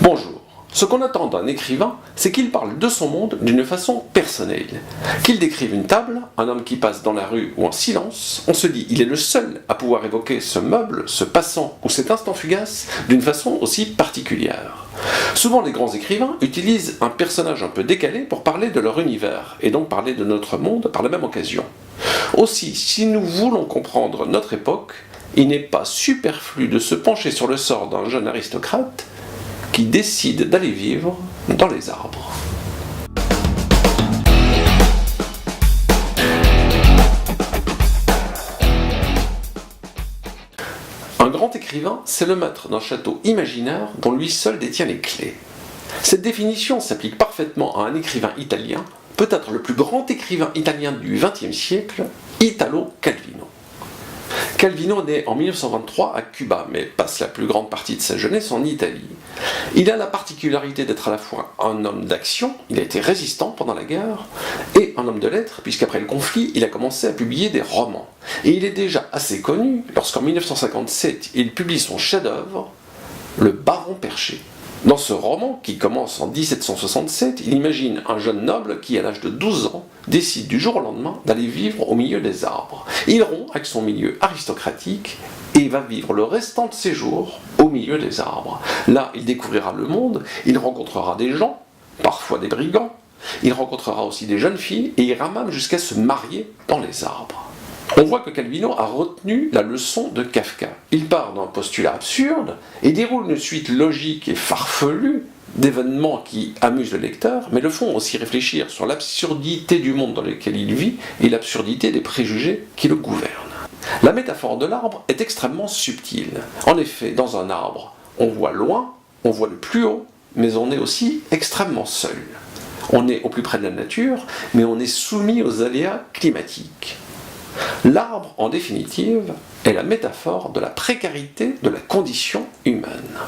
Bonjour. Ce qu'on attend d'un écrivain, c'est qu'il parle de son monde d'une façon personnelle. Qu'il décrive une table, un homme qui passe dans la rue ou en silence, on se dit il est le seul à pouvoir évoquer ce meuble, ce passant ou cet instant fugace d'une façon aussi particulière. Souvent les grands écrivains utilisent un personnage un peu décalé pour parler de leur univers, et donc parler de notre monde par la même occasion. Aussi, si nous voulons comprendre notre époque, il n'est pas superflu de se pencher sur le sort d'un jeune aristocrate qui décide d'aller vivre dans les arbres. Un grand écrivain, c'est le maître d'un château imaginaire dont lui seul détient les clés. Cette définition s'applique parfaitement à un écrivain italien, peut-être le plus grand écrivain italien du XXe siècle, Italo Calvino. Calvino naît en 1923 à Cuba, mais passe la plus grande partie de sa jeunesse en Italie. Il a la particularité d'être à la fois un homme d'action, il a été résistant pendant la guerre, et un homme de lettres, puisqu'après le conflit, il a commencé à publier des romans. Et il est déjà assez connu lorsqu'en 1957, il publie son chef-d'œuvre, Le Baron Perché. Dans ce roman, qui commence en 1767, il imagine un jeune noble qui, à l'âge de 12 ans, décide du jour au lendemain d'aller vivre au milieu des arbres. Il rompt avec son milieu aristocratique et va vivre le restant de ses jours au milieu des arbres. Là, il découvrira le monde, il rencontrera des gens, parfois des brigands, il rencontrera aussi des jeunes filles et ira même jusqu'à se marier dans les arbres. On voit que Calvino a retenu la leçon de Kafka. Il part d'un postulat absurde et déroule une suite logique et farfelue d'événements qui amusent le lecteur, mais le font aussi réfléchir sur l'absurdité du monde dans lequel il vit et l'absurdité des préjugés qui le gouvernent. La métaphore de l'arbre est extrêmement subtile. En effet, dans un arbre, on voit loin, on voit le plus haut, mais on est aussi extrêmement seul. On est au plus près de la nature, mais on est soumis aux aléas climatiques. L'arbre, en définitive, est la métaphore de la précarité de la condition humaine.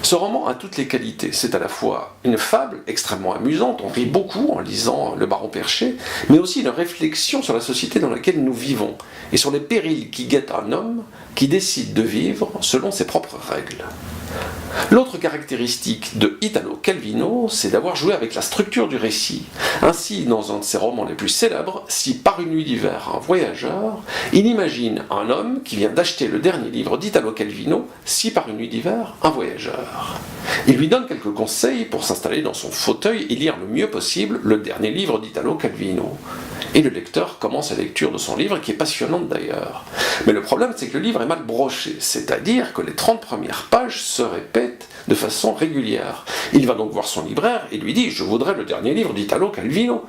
Ce roman a toutes les qualités. C'est à la fois une fable extrêmement amusante, on rit beaucoup en lisant Le Baron Perché, mais aussi une réflexion sur la société dans laquelle nous vivons, et sur les périls qui guettent un homme qui décide de vivre selon ses propres règles. L'autre caractéristique de Italo Calvino, c'est d'avoir joué avec la structure du récit. Ainsi, dans un de ses romans les plus célèbres, Si par une nuit d'hiver un voyageur, il imagine un homme qui vient d'acheter le dernier livre d'Italo Calvino, Si par une nuit d'hiver un voyageur. Il lui donne quelques conseils pour s'installer dans son fauteuil et lire le mieux possible le dernier livre d'Italo Calvino. Et le lecteur commence la lecture de son livre, qui est passionnante d'ailleurs. Mais le problème, c'est que le livre est mal broché, c'est-à-dire que les 30 premières pages se répètent de façon régulière. Il va donc voir son libraire et lui dit « Je voudrais le dernier livre d'Italo Calvino ».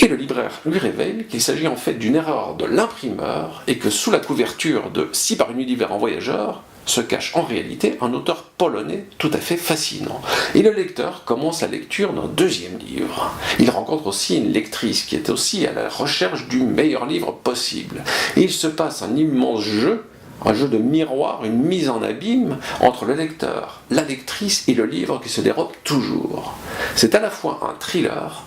Et le libraire lui révèle qu'il s'agit en fait d'une erreur de l'imprimeur et que sous la couverture de « Si par une nuit d'hiver en voyageur », se cache en réalité un auteur polonais tout à fait fascinant. Et le lecteur commence la lecture d'un deuxième livre. Il rencontre aussi une lectrice qui est aussi à la recherche du meilleur livre possible. Et il se passe un immense jeu, un jeu de miroir, une mise en abîme entre le lecteur, la lectrice et le livre qui se dérobe toujours. C'est à la fois un thriller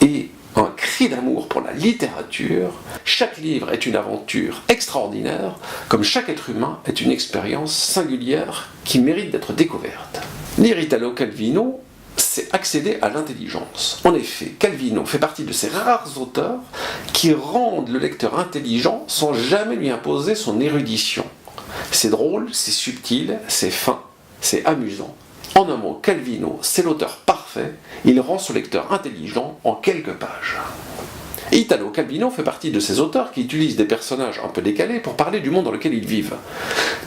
et un cri d'amour pour la littérature. Chaque livre est une aventure extraordinaire, comme chaque être humain est une expérience singulière qui mérite d'être découverte. Lire Italo Calvino, c'est accéder à l'intelligence. En effet, Calvino fait partie de ces rares auteurs qui rendent le lecteur intelligent sans jamais lui imposer son érudition. C'est drôle, c'est subtil, c'est fin, c'est amusant. En un mot, Calvino, c'est l'auteur parfait, il rend son lecteur intelligent en quelques pages. Italo Calvino fait partie de ces auteurs qui utilisent des personnages un peu décalés pour parler du monde dans lequel ils vivent.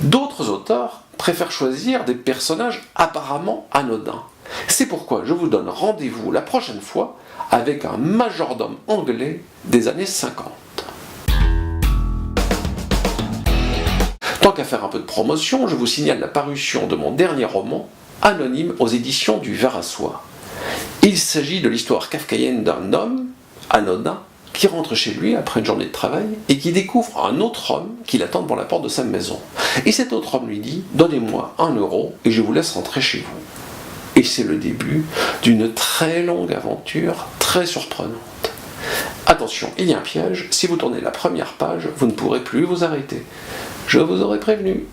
D'autres auteurs préfèrent choisir des personnages apparemment anodins. C'est pourquoi je vous donne rendez-vous la prochaine fois avec un majordome anglais des années 50. Tant qu'à faire un peu de promotion, je vous signale la parution de mon dernier roman, Anonyme, aux éditions du Ver à Soie. Il s'agit de l'histoire kafkaïenne d'un homme, anodin, qui rentre chez lui après une journée de travail et qui découvre un autre homme qui l'attend devant la porte de sa maison. Et cet autre homme lui dit « Donnez-moi 1 euro et je vous laisse rentrer chez vous ». Et c'est le début d'une très longue aventure, très surprenante. Attention, il y a un piège, si vous tournez la première page, vous ne pourrez plus vous arrêter. Je vous aurais prévenu.